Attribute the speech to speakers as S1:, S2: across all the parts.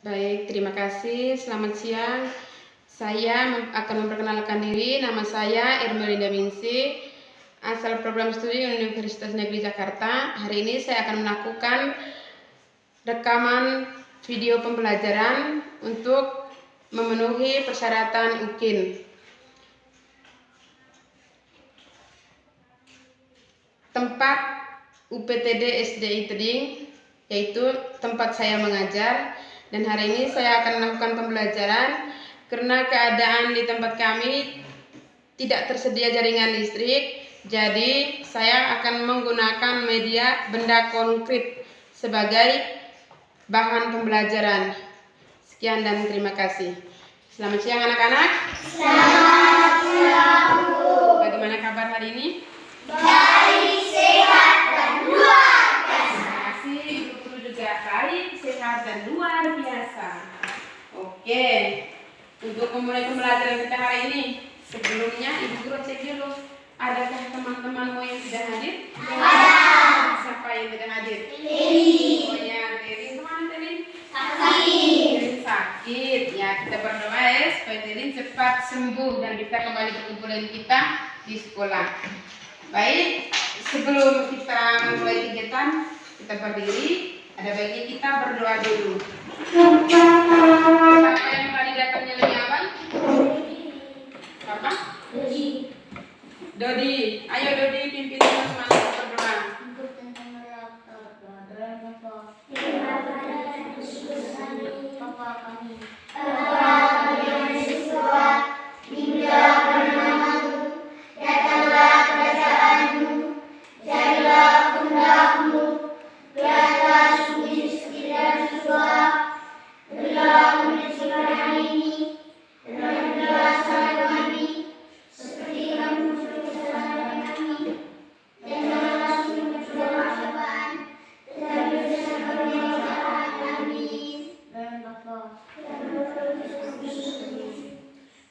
S1: Baik, terima kasih. Selamat siang. Saya akan memperkenalkan diri. Nama saya Irmelinda Minsi, asal program studi Universitas Negeri Jakarta. Hari ini saya akan melakukan rekaman video pembelajaran untuk memenuhi persyaratan UKIN. Tempat UPTD SDI Teding, yaitu tempat saya mengajar. Dan hari ini saya akan melakukan pembelajaran karena keadaan di tempat kami tidak tersedia jaringan listrik. Jadi saya akan menggunakan media benda konkret sebagai bahan pembelajaran. Sekian dan terima kasih. Selamat siang anak-anak.
S2: Selamat siang, Bu.
S1: Bagaimana kabar hari ini?
S2: Baik, sehat, dan luar biasa.
S1: Terima kasih, guru juga baik, sehat, dan luar biasa. Oke, untuk memulai pembelajaran kita hari ini, sebelumnya Ibu Guru cek dulu, adakah teman-temanmu yang tidak hadir?
S2: Ada.
S1: Siapa yang tidak hadir?
S2: Dewi.
S1: Oh ya, Dewi kemana Dewi?
S2: Sakit.
S1: Dewi sakit. Ya, kita berdoa ya supaya Dewi cepat sembuh dan bisa kembali berkumpul dengan kita di sekolah. Baik, sebelum kita mulai kegiatan, kita berdiri. Ada baiknya kita berdoa dulu. Siapa yang tadi datangnya lebih awal? Siapa? Dodi. Ayo Dodi, pimpin teman-teman berdoa.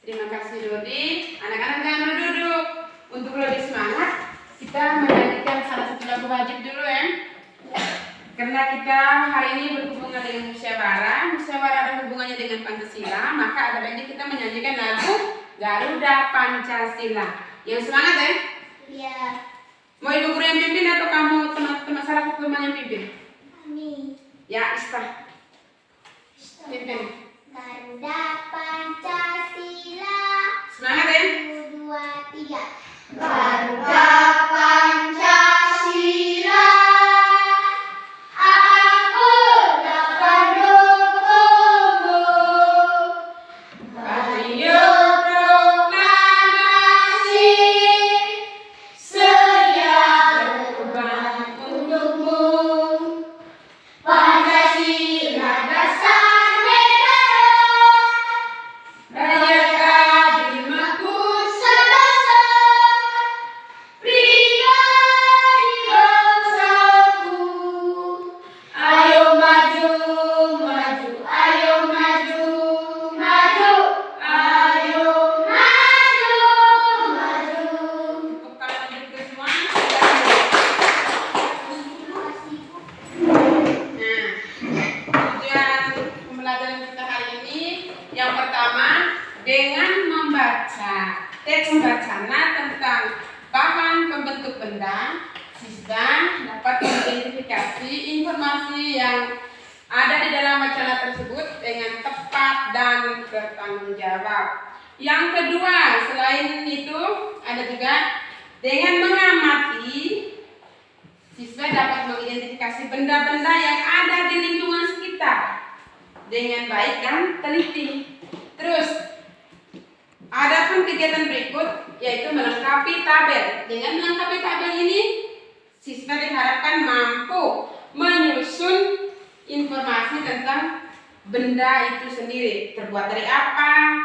S1: Terima kasih Dodi. Anak-anak jangan duduk. Untuk lebih semangat, kita menyanyikan salah satu lagu wajib dulu ya. Karena kita hari ini berhubungan dengan musyawarah. Musyawarah ada hubungannya dengan Pancasila, maka ada baiknya kita menyanyikan lagu Garuda Pancasila. Yang semangat ya?
S2: Iya.
S1: Mau Ibu Guru yang pimpin atau kamu teman-teman salah satu teman yang pimpin?
S2: Amin.
S1: Ya, Ista. Pimpin.
S2: Garuda Pancasila.
S1: Semangat ya?
S2: 1, 2, 3. Garuda Pancasila. Aku dapat dukungmu. Patriot proklamasi. Sedia berkorban untukmu. Pancasila dasar negara. Rakyat adil makmur sebangsa. Pria di bangsaku. Ayo maju, maju, ayo maju, maju, ayo maju, maju.
S1: Untuk kalian berdua semua. Nah, tujuan pembelajaran kita hari ini yang pertama dengan membaca teks bacana tentang bahan pembentuk benda, siswa dapat mengidentifikasi informasi yang ada di dalam bacaan tersebut dengan tepat dan bertanggung jawab. Yang kedua, selain itu ada juga dengan mengamati, siswa dapat mengidentifikasi benda-benda yang ada di lingkungan sekitar dengan baik dan teliti. Terus, adapun kegiatan berikut yaitu melengkapi tabel. Dengan melengkapi tabel ini, siswa diharapkan mampu menyusun informasi tentang benda itu sendiri. Terbuat dari apa,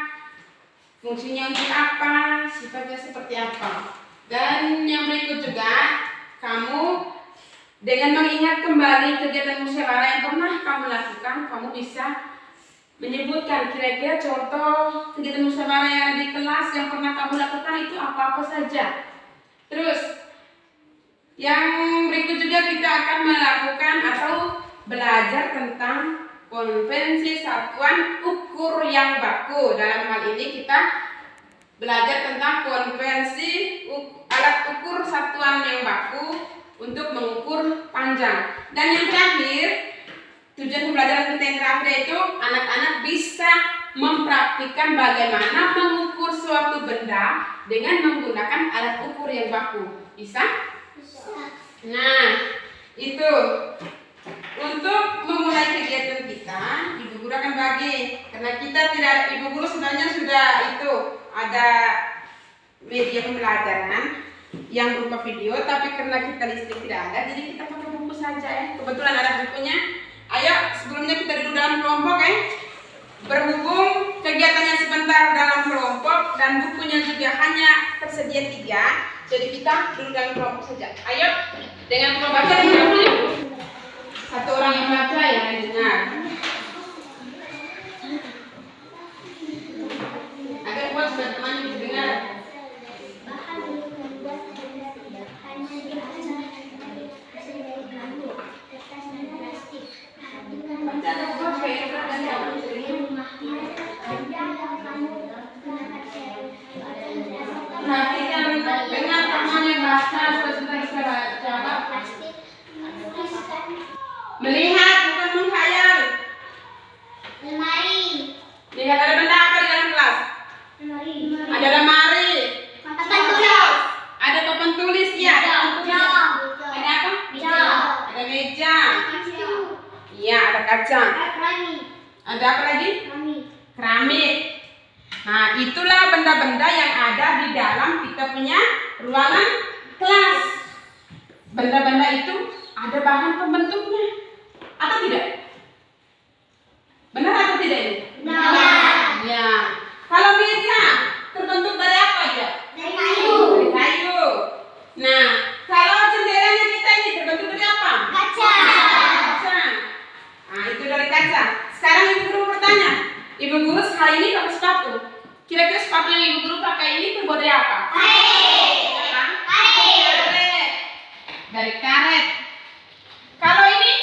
S1: fungsinya untuk apa, sifatnya seperti apa. Dan yang berikut juga, kamu dengan mengingat kembali kegiatan musyawarah yang pernah kamu lakukan, kamu bisa menyebutkan kira-kira contoh kegiatan musyawarah yang ada di kelas yang pernah kamu lakukan itu apa-apa saja. Terus, yang berikut juga kita akan melakukan atau belajar tentang konvensi satuan ukur yang baku. Dalam hal ini kita belajar tentang konvensi alat ukur satuan yang baku untuk mengukur panjang. Dan yang terakhir, tujuan pembelajaran kita yang terakhir itu anak-anak bisa mempraktikkan bagaimana mengukur suatu benda dengan menggunakan alat ukur yang baku. Bisa? Nah, itu untuk memulai kegiatan kita, Ibu Guru akan bagi, karena kita tidak, Ibu Guru sebenarnya sudah itu ada media pembelajaran yang berupa video, tapi karena kita listrik tidak ada, jadi kita pakai buku saja ya. Kebetulan ada bukunya. Ayo, sebelumnya kita duduk dalam kelompok ya. Berhubung kegiatannya sebentar dalam kelompok dan bukunya juga hanya tersedia 3, jadi kita duduk dalam kelompok saja. Ayo, dengan membaca dengan satu orang yang baca yang dengar. Agar buat teman-teman yang dengar. Perhatikan dengan teman yang baca sebentar jawab. Melihat bukan menghayal.
S2: Lemari.
S1: Lihat ada benda apa di dalam kelas?
S2: Lemari.
S1: Ada lemari.
S2: Papan tulis.
S1: Ada papan tulis ya.
S2: Jam.
S1: Ada apa?
S2: Jam.
S1: Ada meja. Iya, ada kaca. Ada apa lagi? Keramik. Nah, itulah benda-benda yang ada di dalam kita punya ruangan kelas. Benda-benda itu ada bahan pembentuknya. Atau tidak? Benar atau tidak ini?
S2: Benar.
S1: Ya. Kalau meja terbentuk dari apa ya?
S2: Dari kayu.
S1: Dari kayu. Nah, kalau jendelanya kita ini terbentuk dari apa?
S2: Kaca.
S1: Kaca. Nah, itu dari kaca. Sekarang Ibu Guru bertanya, Ibu Guru hari ini pakai sepatu. Kira-kira sepatu yang Ibu Guru pakai ini terbuat dari apa? Karet. Dari karet. Kalau ini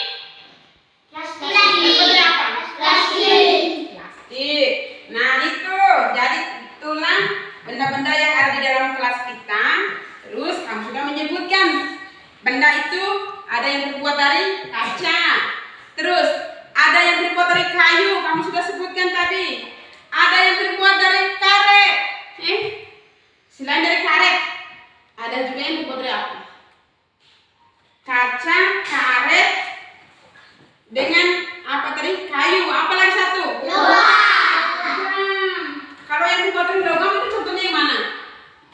S1: terbuat dari apa? Plastik. Nah, itu. Jadi itulah benda-benda yang ada di dalam kelas kita. Terus kamu sudah menyebutkan benda itu ada yang terbuat dari kaca. Terus ada yang terbuat dari kayu, kamu sudah sebutkan tadi. Ada yang terbuat dari karet. Selain dari karet, ada juga yang terbuat dari apa? Kaca, karet, dengan apa tadi? Kayu. Apa lagi satu? Logam. Kalau yang terbuat dari logam itu contohnya yang mana?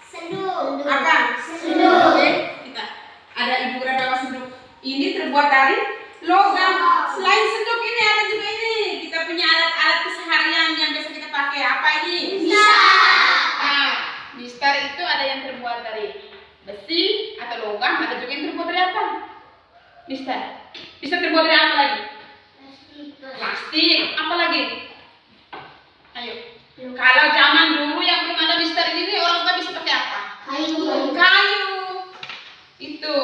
S2: Senduk.
S1: Apa?
S2: Senduk.
S1: Oke, kita ada Ibu Guru bawa senduk. Ini terbuat dari logam. Selain senduk ini ada juga ini. Kita punya alat-alat keseharian yang biasa kita pakai. Apa ini? Nah, mistar itu ada yang terbuat dari besi atau logam, ada juga yang terbuat dari apa? Mistar. Bisa terbuat dari apa lagi? Plastik. Apa lagi? Ayo. Kalau zaman dulu yang belum ada mistar ini orang tua bisa pakai apa? Kayu. Itu.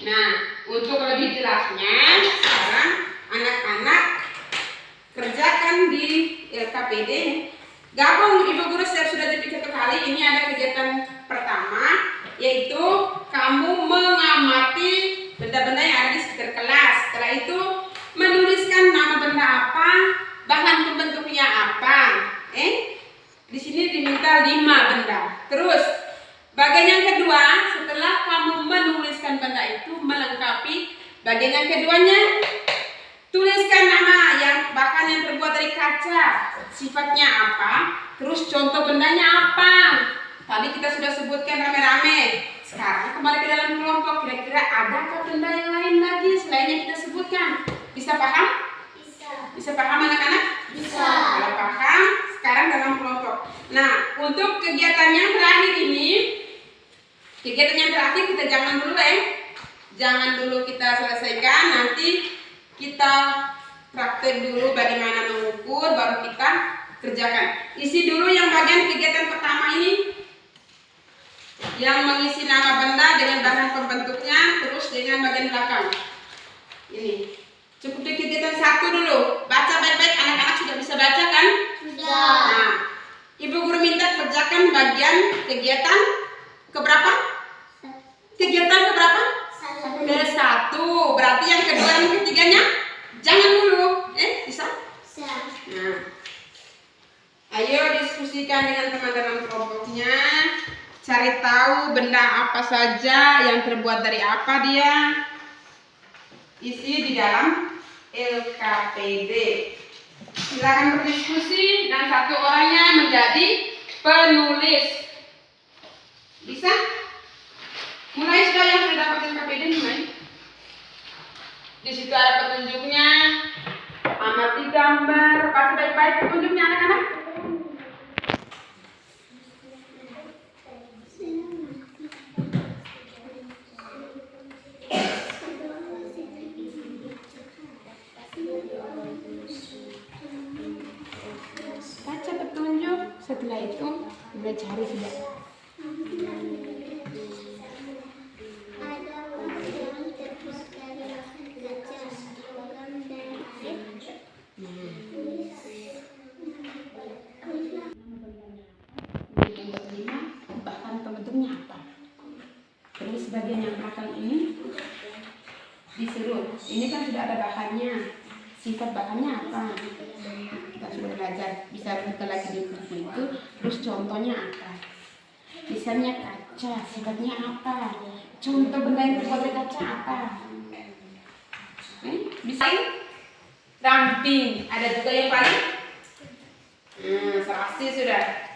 S1: Nah, untuk lebih jelasnya, sekarang anak-anak kerjakan di LKPD. Gabung Ibu Guru setiap sudah jadi 1 kali. Ini ada kegiatan pertama, yaitu kamu mengamati benda-benda yang ada di sekitar kelas. Setelah itu menuliskan nama benda apa, bahan pembentuknya apa. Di sini diminta 5 benda. Terus bagian yang kedua, setelah kamu menuliskan benda itu melengkapi bagian yang keduanya, tuliskan nama yang bahkan yang terbuat dari kaca, sifatnya apa, terus contoh bendanya apa. Tadi kita sudah sebutkan rame-rame. Sekarang kembali ke dalam kelompok, kira-kira adakah benda yang lain lagi selain yang kita sebutkan? Bisa paham? Bisa paham anak-anak?
S2: Bisa.
S1: Kalau paham, sekarang dalam kelompok. Nah, untuk kegiatan yang terakhir ini, kegiatan yang terakhir kita jangan dulu ya. Jangan dulu kita selesaikan, nanti kita praktek dulu bagaimana mengukur, baru kita kerjakan. Isi dulu yang bagian kegiatan pertama ini, yang mengisi nama benda dengan bahan pembentuknya, terus dengan bagian belakang. Ini cukup di kegiatan 1 dulu, baca guru minta kerjakan bagian kegiatan keberapa? Kegiatan keberapa? Ke-1. Berarti yang kedua dan ketiganya jangan dulu. Bisa? Nah. Ayo diskusikan dengan teman-teman kelompoknya. Cari tahu benda apa saja yang terbuat dari apa dia. Isi di dalam LKPD. Silakan berdiskusi dan satu orangnya menjadi penulis. Bisa? Mulai sudah yang sudah dapat LKPD mulai. Di situ ada petunjuknya. Amati gambar. Baca baik-baik petunjuknya anak-anak. Baca petunjuk, setelah itu udah cari sudah. Bahan pembentuknya apa? Terus bagian yang belakang ini disuruh. Ini kan sudah ada bahannya. Sifat bahannya apa? Kita sudah belajar. Bisa buka lagi di buku itu. Terus contohnya apa? Misalnya kaca, sifatnya apa? Contoh benda yang terbuat dari kaca apa? Bisa ramping. Ada juga yang paling serasi sudah.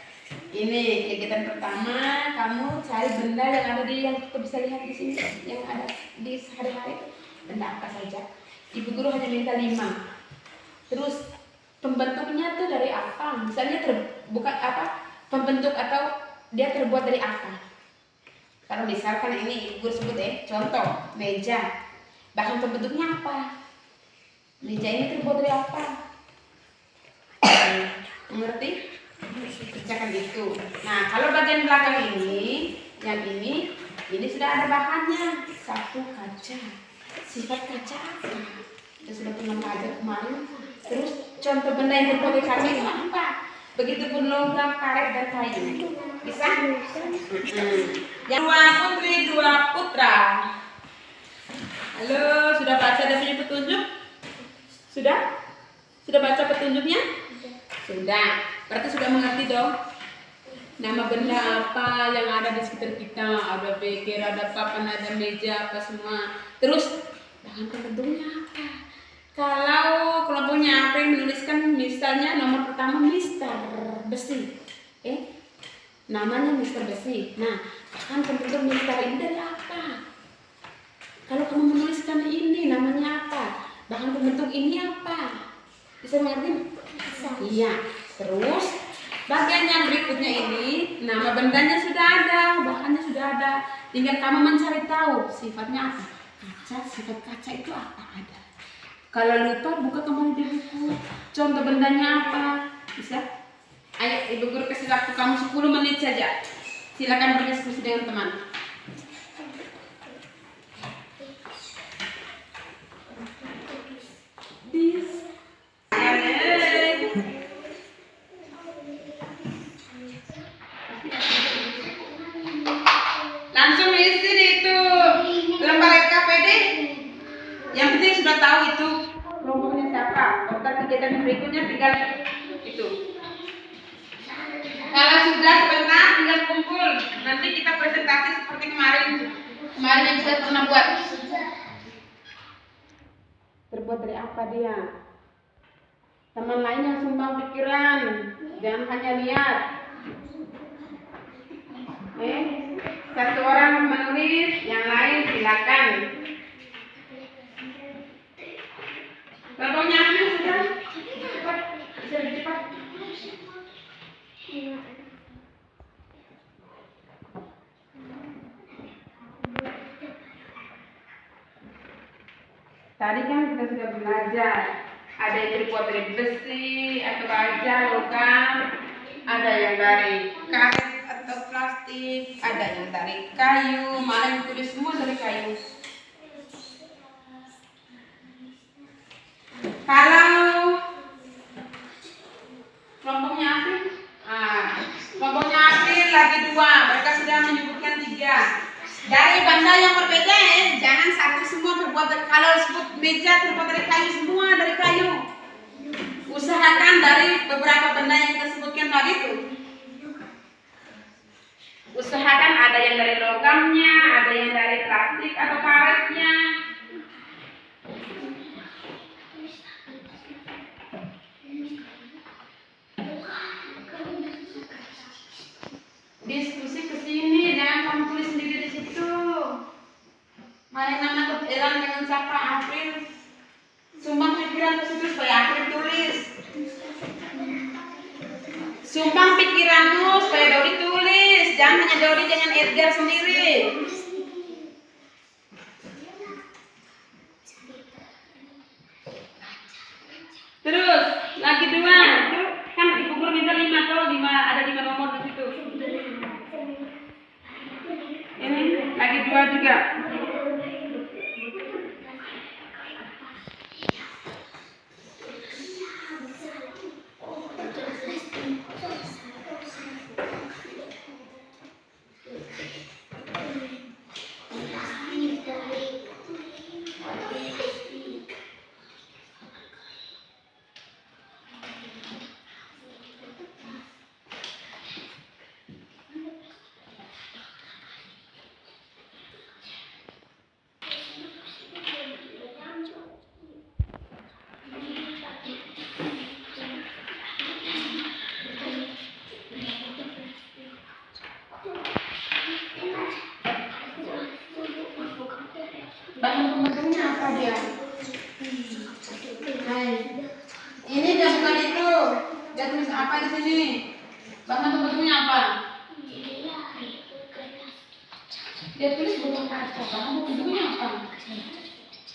S1: Ini kegiatan pertama, kamu cari benda yang ada di yang kita bisa lihat di sini, yang ada di sehari-hari. Benda apa saja? Ibu guru hanya minta 5. Terus pembentuknya tuh dari apa? Misalnya bukan apa? Pembentuk atau dia terbuat dari apa? Kalau misalkan ini ibu guru sebut contoh meja. Bahan pembentuknya apa? Meja ini terbuat dari apa? Mengerti? Kerjakan itu. Nah, kalau bagian belakang ini, yang ini sudah ada bahannya. 1 kaca. Sifat kaca apa? Kita sudah pernah belajar kemarin. Terus contoh benda yang terbuat dari kaca itu apa? Begitupun logam, karet, dan kayu. Bisa? Yang 2 putri, 2 putra. Halo, sudah baca dan punya petunjuk? Sudah? Sudah baca petunjuknya? Sudah. Berarti sudah mengerti dong? Nama benda apa yang ada di sekitar kita? Ada beker, ada papan, ada meja, apa semua. Terus bahan pembentuknya apa? Kalau kelompoknya apa yang menuliskan, misalnya nomor pertama Mister Besi. Namanya Mister Besi. Nah, bahan pembentuk Mister ini dari apa? Kalau kamu menuliskan ini namanya apa? Bahan pembentuk ini apa? Bisa mengerti? Iya. Terus bagian yang berikutnya ini nama bendanya sudah ada, bahannya sudah ada. Tinggal kamu mencari tahu sifatnya apa. Kaca, sifat kaca itu apa ada. Kalau lupa buka kembali di buku. Contoh bendanya apa? Bisa? Ayo ibu guru kasih waktu kamu 10 menit saja. Silakan berdiskusi dengan teman. Langsung isi di itu lembar LKPD. Yang penting sudah tahu itu kelompoknya siapa. Daftar kegiatan berikutnya tinggal itu. Kalau sudah sebentar tinggal kumpul. Nanti kita presentasi seperti kemarin. Kemarin yang saya pernah buat. Terbuat dari apa dia? Teman lain yang sumbang pikiran. Jangan hanya lihat. Satu orang menulis, yang lain silakan. Kelompoknya apa sudah? Cepat, bisa lebih cepat. Tadi kan kita sudah belajar. Ada yang terbuat dari besi atau baja, logam. Ada yang dari karet atau plastik, ada yang dari kayu, malah yang tulis semua dari kayu. Kalau kelompoknya apa? meja terbuat dari kayu, semua dari kayu. Usahakan dari beberapa benda yang kita sebutkan tadi tuh. Usahakan ada yang dari logamnya, ada yang dari plastik atau karetnya. Diskusi ke sini, jangan kamu tulis sendiri di situ. Mari nama kepikiran dengan siapa? April. Sumbang pikiran ke situ supaya April tulis. Sumbang pikiranmu supaya Dodi tulis. Jangan hanya Dodi, jangan Edgar sendiri. Terus lagi 2. Tuh kan Ibu Guru minta 5 tuh, 5 ada 5 nomor di situ. Ini lagi 2 juga. Bahan pembentuknya apa dia? Hai. Ini dia bukan itu. Dia tulis apa di sini? Bahan pembentuknya apa? Dia tulis botol kaca. Bahan pembentuknya apa?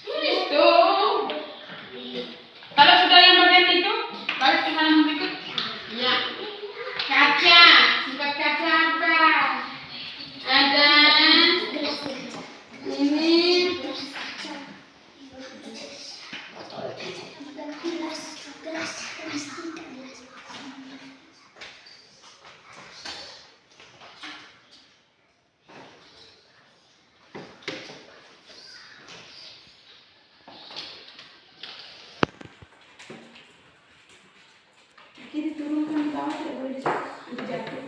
S1: Tulis tuh. Kalau sudah yang bagian itu, balik ke halaman berikut. Ya. Kaca. Sifat kaca apa? Ada ini. Kiri turunkan ke bawah, tidak boleh jatuh.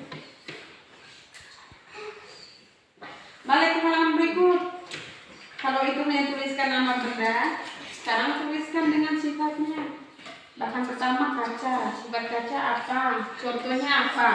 S1: Balik ke halaman berikut. Kalau itu tuliskan nama benda, sekarang tuliskan dengan sifatnya. Bahan pertama kaca. Sifat kaca apa? Contohnya apa?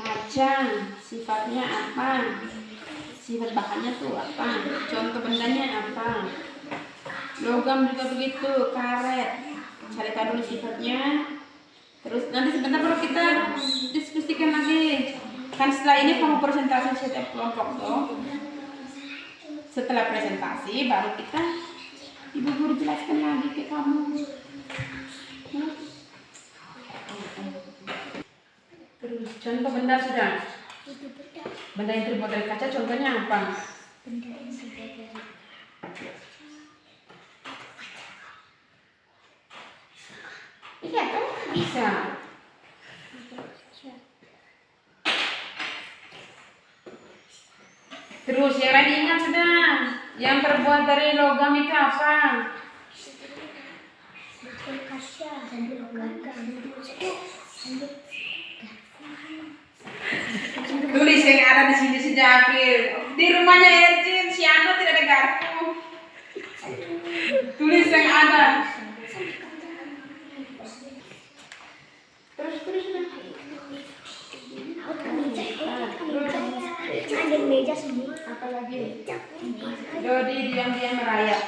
S1: Kaca, sifatnya apa? Sifat bahannya tuh apa? Contoh bendanya apa? Logam juga begitu, karet. Cari tahu dulu sifatnya. Terus nanti sebentar baru kita diskusikan lagi. Kan setelah ini kamu presentasi setiap kelompok tuh. Setelah presentasi baru kita Ibu Guru jelaskan lagi ke kamu. Terus contoh benda sudah. Benda yang terbuat dari kaca contohnya apa?
S2: Benda yang terbuat dari
S1: Iya kan bisa. Terus yang lain ingat sudah. Yang terbuat dari logam itu apa?
S2: botol kaca, sanduk logam,
S1: Tulis yang ada di sini sejak April. Di rumahnya Erjin, si Ano tidak ada garpu. Tulis yang ada. Terus
S2: ada meja semua.
S1: apa lagi? Dodi diam-diam merayap.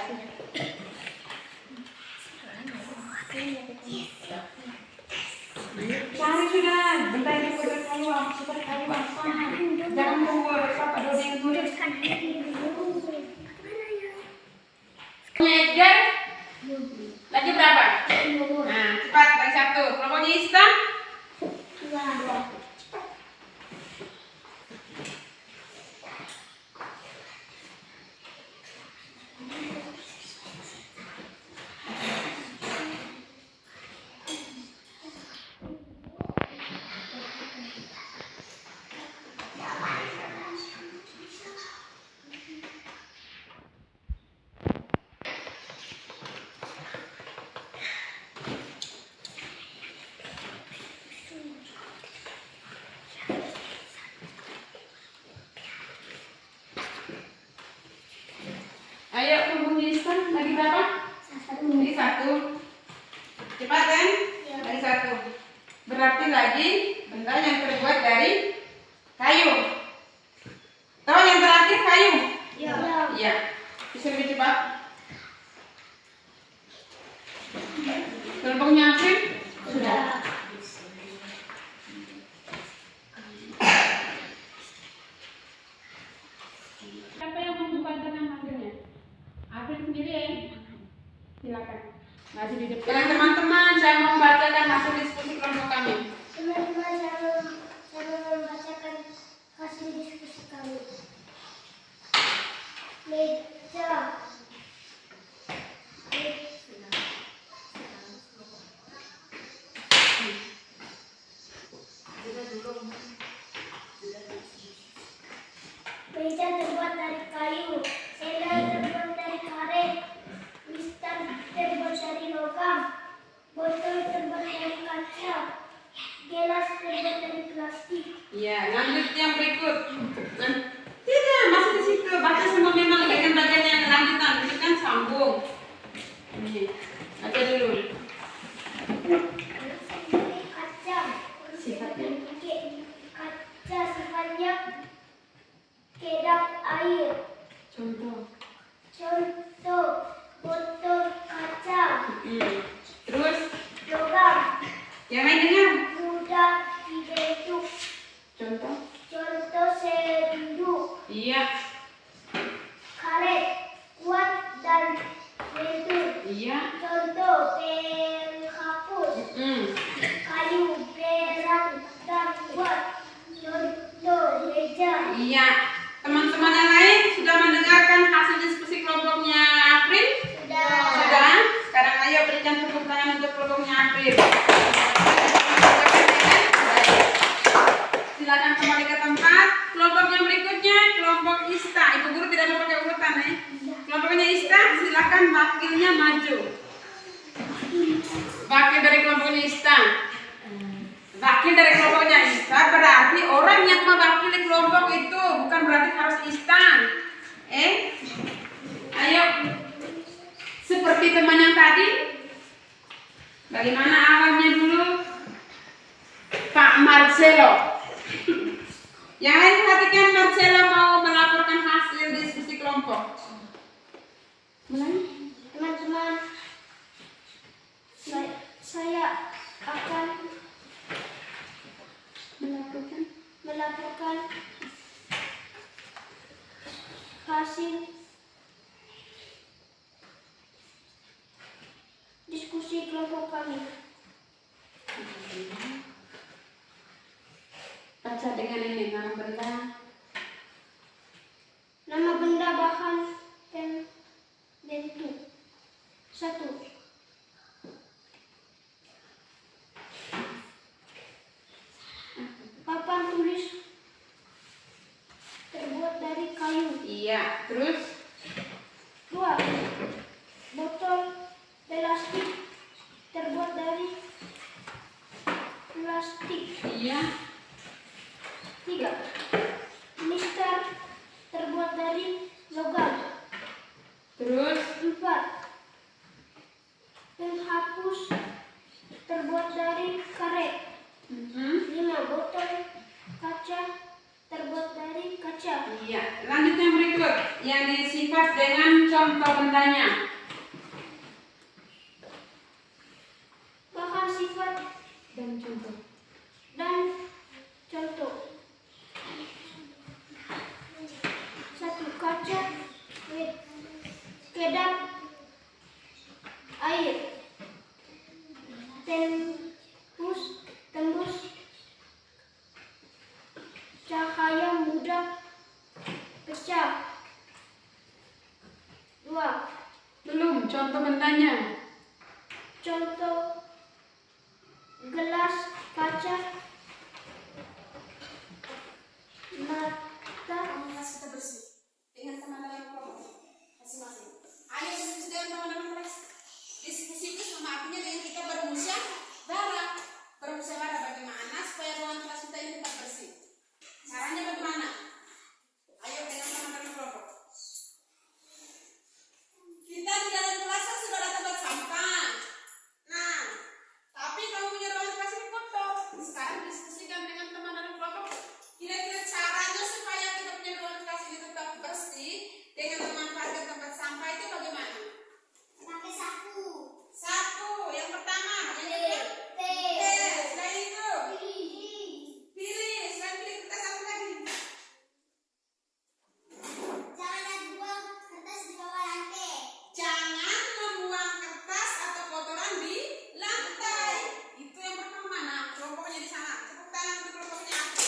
S1: Cari sudah, bentar ini udah kayu apa? Seperti kayu apa? Jangan tunggu Papa Dodi yang tulis. Edgar, lagi berapa? Nah, cepat lagi 1. Kelompoknya Ista. Ayo kamu tuliskan lagi berapa? Lagi satu. Cepat kan? Lagi satu. Berarti lagi benda yang terbuat dari kayu. Tahu yang terakhir kayu? Iya. Bisa lebih cepat. Kelompoknya April? Sudah. Siapa yang membuka nama hasilnya? April sendiri ya? Silakan. Masih di depan. Teman-teman, saya mau membacakan hasil diskusi kelompok kami.
S2: Teman-teman, saya mau membacakan hasil diskusi kami. Meja. Meja terbuat dari kayu, sendal terbuat dari karet, mistar terbuat dari logam, botol terbuat dari kaca, gelas terbuat dari plastik.
S1: Iya, lanjut yang berikut. Tidak, masih di situ. Baca semua memang bagian-bagian yang lanjutan. Itu kan sambung. Ini, baca dulu.
S2: Kaca,
S1: Sifatnya.
S2: kaca sifatnya kedap air.
S1: Contoh.
S2: Contoh, botol kaca,
S1: Terus,
S2: logam,
S1: yang lain dengar.
S2: mudah dibentuk.
S1: Contoh.
S2: Contoh senduk,
S1: Iya,
S2: karet, kuat dan lentur.
S1: iya.
S2: Contoh penghapus, kayu, berat dan kuat. Contoh meja.
S1: Iya. Teman-teman yang lain sudah mendengarkan hasil diskusi kelompoknya April? Sudah? Sekarang ayo berikan tepuk tangan untuk kelompoknya April. Silakan kembali ke tempat. Kelompok yang berikutnya, kelompok Ista. Ibu guru tidak mau pakai urutan ya. Kelompoknya Ista, silakan wakilnya maju. Wakil dari kelompoknya Ista. Wakil dari kelompoknya Ista berarti orang yang mewakili kelompok itu, bukan berarti harus Ista. Ayo. Seperti teman yang tadi. Bagaimana awalnya dulu? Pak Marcelo. Yang lain perhatikan, Marcelo mau melaporkan hasil diskusi kelompok. Mulai.
S2: Teman-teman, saya akan melaporkan hasil diskusi kelompok kami.
S1: Baca dengan ini nama benda.
S2: Nama benda, bahan, dan bentuk. 1. Papan tulis terbuat dari kayu.
S1: Iya, terus
S2: 2. Botol plastik terbuat dari plastik.
S1: iya,
S2: 3. Mistar terbuat dari logam.
S1: terus
S2: 4. Penghapus terbuat dari karet. 5. Botol kaca terbuat dari kaca.
S1: iya. Lanjut yang berikut, yang disifat dengan contoh bendanya.
S2: Bahan, sifat,
S1: Dan contoh.
S2: dan contoh. 1. Kaca, kedap air, tembus cahaya, mudah pecah. 2.
S1: Belum, contoh bendanya.
S2: Contoh gelas kaca, mata,
S1: Kita bersih dengan teman dalam kelompok masing-masing. Ayo diskusi dengan teman dalam kelas. Diskusi itu sama artinya dengan kita bermusyawarah. Bermusyawarah bagaimana supaya ruangan kelas kita ini tetap bersih. Caranya bagaimana? Ayo dengan teman dalam kelompok. Kita di dalam kelas sudah ada tempat sampah. Nah, tapi kamu punya ruangan kelas ini kotor. Sekarang diskusikan dengan teman dalam kelompok. Kira-kira caranya supaya kita punya ruangan kelas ini tetap bersih dengan memanfaatkan tempat sampah itu bagaimana?
S2: pakai sapu,
S1: Satu, yang pertama, yang kedua. Selain itu, pilih. Selain pilih kita satu lagi.
S2: jangan buang kertas di bawah lantai.
S1: Jangan membuang kertas atau kotoran di lantai. Itu yang pertama. Nah, kelompoknya di sana. Tepuk tangan untuk kelompoknya aku.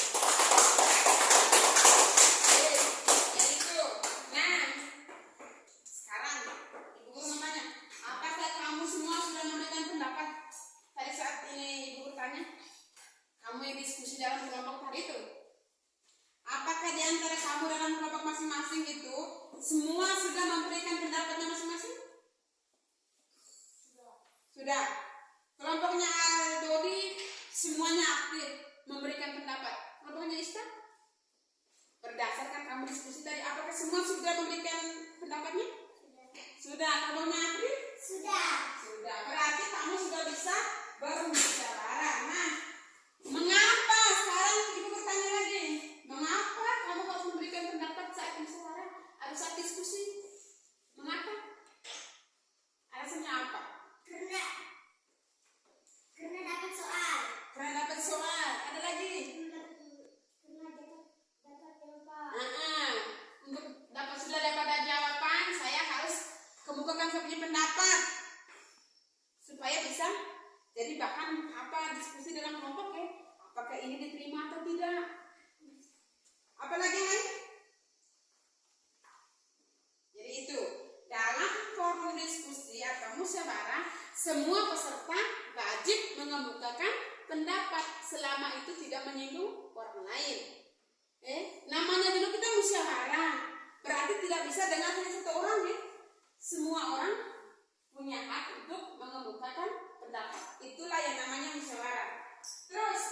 S1: Ya itu. Nah, sekarang Ibu Guru mau tanya, apakah kamu semua sudah memberikan pendapat tadi saat ini Ibu Guru tanya? Kamu yang diskusi dalam kelompok tadi itu. Apakah di antara kamu dalam kelompok masing-masing itu semua sudah memberikan pendapatnya masing-masing? Sudah. Kelompoknya Dodi semuanya aktif memberikan pendapat. Kelompoknya Ista? Berdasarkan kamu diskusi tadi, apakah semua sudah memberikan pendapatnya? Sudah. Kelompoknya Apri?
S2: Sudah.
S1: Sudah. Berarti kamu sudah bisa bermusyawarah. Nah, mengapa sekarang Ibu bertanya lagi? Mengapa kamu harus memberikan pendapat saat musyawarah atau saat diskusi? Mengapa? Alasannya apa?
S2: Karena dapat soal.
S1: Karena dapat soal. Ada lagi?
S2: Karena dapat jawaban.
S1: Untuk sudah dapat jawaban, saya harus kemukakan saya punya pendapat supaya bisa jadi bahan apa diskusi dalam kelompok ya. Apakah ini diterima atau tidak? Apalagi yang lain? Jadi itu dalam forum diskusi atau musyawarah semua peserta wajib mengemukakan pendapat selama itu tidak menyinggung orang lain. Namanya dulu kita musyawarah, berarti tidak bisa dengan hanya satu orang ya. Semua orang punya hak untuk mengemukakan pendapat. Itulah yang namanya musyawarah. Terus,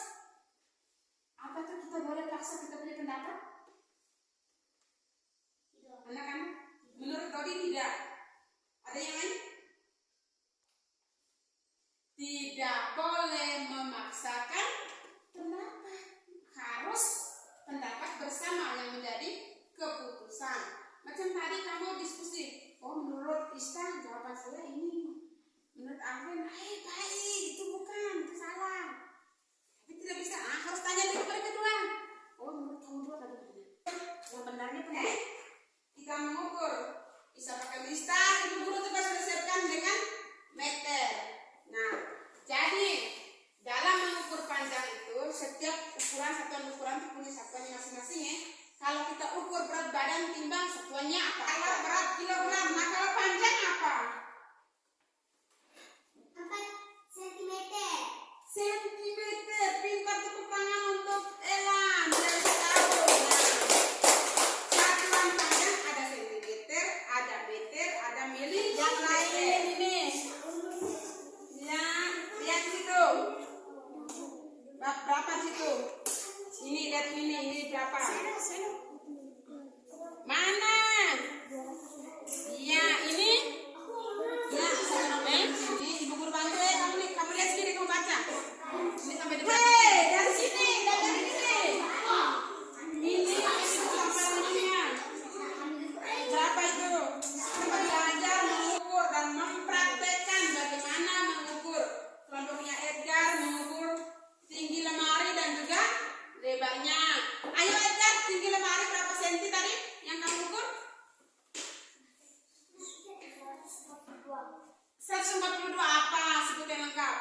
S1: apakah kita boleh paksa kita punya pendapat? Anak-anak, menurut Dodi tidak. Ada yang lain? Tidak boleh memaksakan pendapat. Harus pendapat bersama yang menjadi keputusan. Macam tadi kamu diskusi, menurut Ista jawaban saya ini, menurut Alvin, baik, itu bukan, itu salah. Tapi tidak bisa, harus tanya dulu kepada kedua. Menurut kamu dua tadi begini. Yang benarnya benar. Kita mengukur, bisa pakai Ista, Ibu Guru juga sudah siapkan dengan meter. Nah, jadi dalam mengukur panjang itu setiap satuan ukuran itu punya satuannya masing-masing ya. Kalau kita ukur berat badan timbang satuannya apa? Kalau berat kilogram, nah kalau panjang apa?
S2: 4 sentimeter.
S1: Sentimeter. Pintar tepuk tangan untuk Elan dari Chicago. Satuan panjang ada sentimeter, ada meter, ada mili. Yang lain ini. Ya, lihat situ. Berapa situ? Ini lihat ini berapa? Mana? Iya, ini. Ya, ini Ibu Guru bantu ya. Kamu lihat sendiri, kamu baca. Ini sampai di mana? Dari sini, dari sini. Ini sampai ininya. Berapa itu? Belajar mengukur dan mempraktekkan bagaimana mengukur. Kelompoknya Edgar mengukur tinggi lemari dan juga lebarnya. Ayo Edgar, tinggi lemari berapa senti tadi yang kamu ukur? 142 apa? Sebutkan lengkap.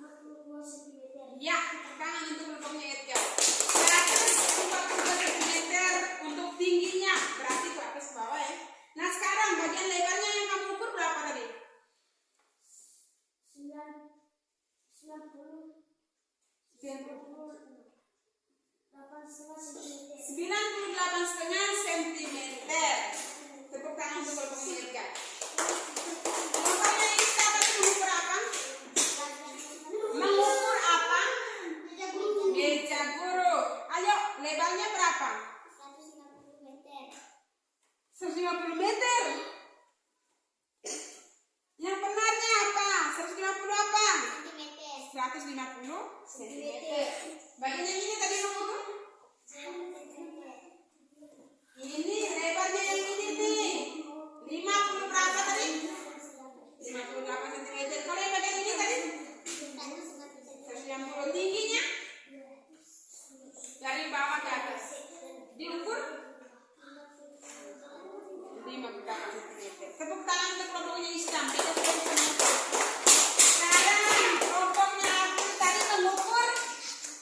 S2: 142 cm.
S1: Ya, tepuk tangan untuk kelompoknya Edgar. 142 cm untuk tingginya, berarti ke atas bawah ya. Nah sekarang bagian lebarnya yang kamu ukur berapa tadi? 98,5 sentimeter. Tepuk tangan untuk kalau mengingatkan. Nomornya ini apa sih, mengukur apa? Mengukur apa? Meja guru. Ayo, lebarnya berapa? 150 meter. Yang benarnya apa? 150 apa? 150 cm. Bagian yang ini tadi mengukur? Ini lebarnya yang ini nih 50 berapa tadi? 58 cm. Kalau yang bagian ini tadi? 160. Tingginya? Dari bawah ke atas. Diukur? 58 cm. Tepuk tangan untuk kelompoknya Islam. Sekarang kelompoknya Abdul tadi mengukur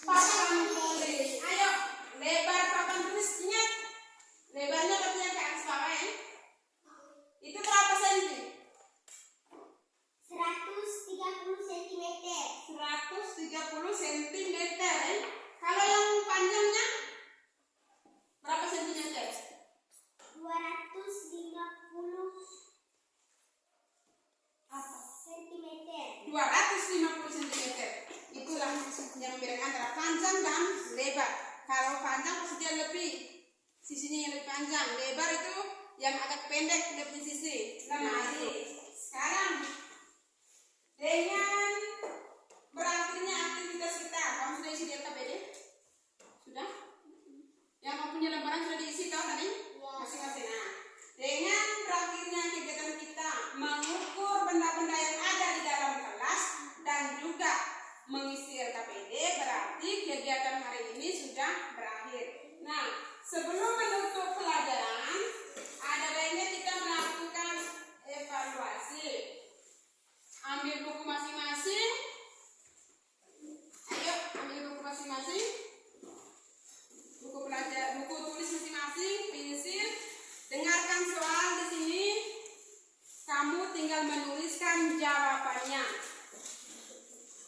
S1: papan tulis. Ayo, lebar papan tulis, ingat. Lebarnya katanya ke atas bawah ya. Itu berapa senti?
S2: 130 cm.
S1: 130 cm ya. Kalau yang panjangnya berapa sentimeter?
S2: 250 cm.
S1: 250 cm. Itulah yang membedakan antara panjang dan lebar. Kalau panjang pasti dia lebih, sisinya yang lebih panjang. Lebar itu yang agak pendek lebih sisi. Nah, sekarang dengan berakhirnya aktivitas kita, kamu sudah isi di LKPD? Sudah? Yang kamu punya lembaran sudah diisi tahu tadi? Masing-masing. Nah, dengan berakhirnya kegiatan kita mengukur benda-benda yang ada di dalam kelas dan juga mengisi LKPD, berarti kegiatan hari ini sudah berakhir. Nah, sebelum menutup pelajaran, ada baiknya kita melakukan evaluasi. Ambil buku masing-masing. Ayo, ambil buku masing-masing. Buku pelajaran, buku tulis masing-masing, pensil. Dengarkan soal di sini. Kamu tinggal menuliskan jawabannya.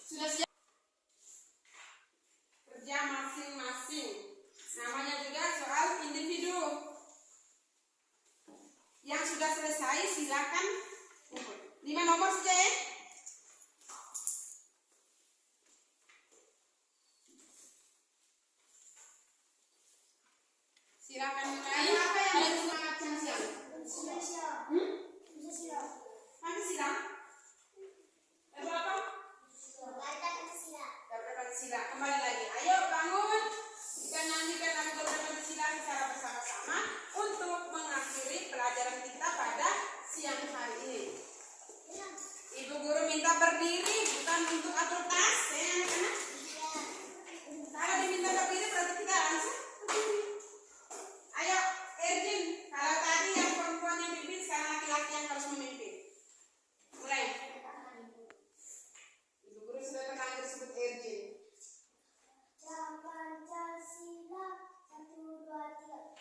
S1: Sudah siap? Kerja masing-masing. Namanya juga soal individu. Yang sudah selesai silakan kumpul. 5 nomor saja ya. Silakan mulai. Apa yang paling semangat siang-siang? Pancasila. Berapa? Pancasila. Kembali lagi. Ayo bangun. Kita nyanyikan lagu Pancasila secara bersama-sama untuk mengakhiri pelajaran kita pada siang hari ini. Ibu guru minta berdiri, bukan untuk atur tas, ya anak-anak. Kalau diminta berdiri berarti kita langsung berdiri. Ayo, Erjin, kalau tadi yang perempuan yang memimpin, sekarang laki-laki yang harus memimpin. Mulai. Ibu guru sudah kenal disebut Erjin.
S2: Pancasila 1, 2, 3.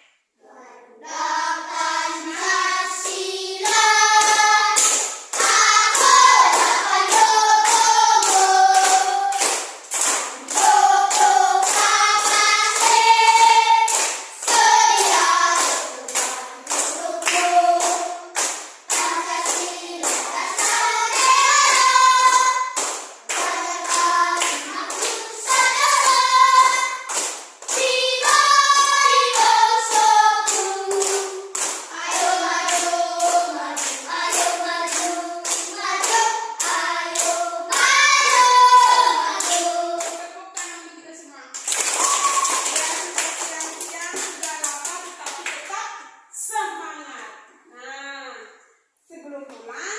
S1: Sebelum pulang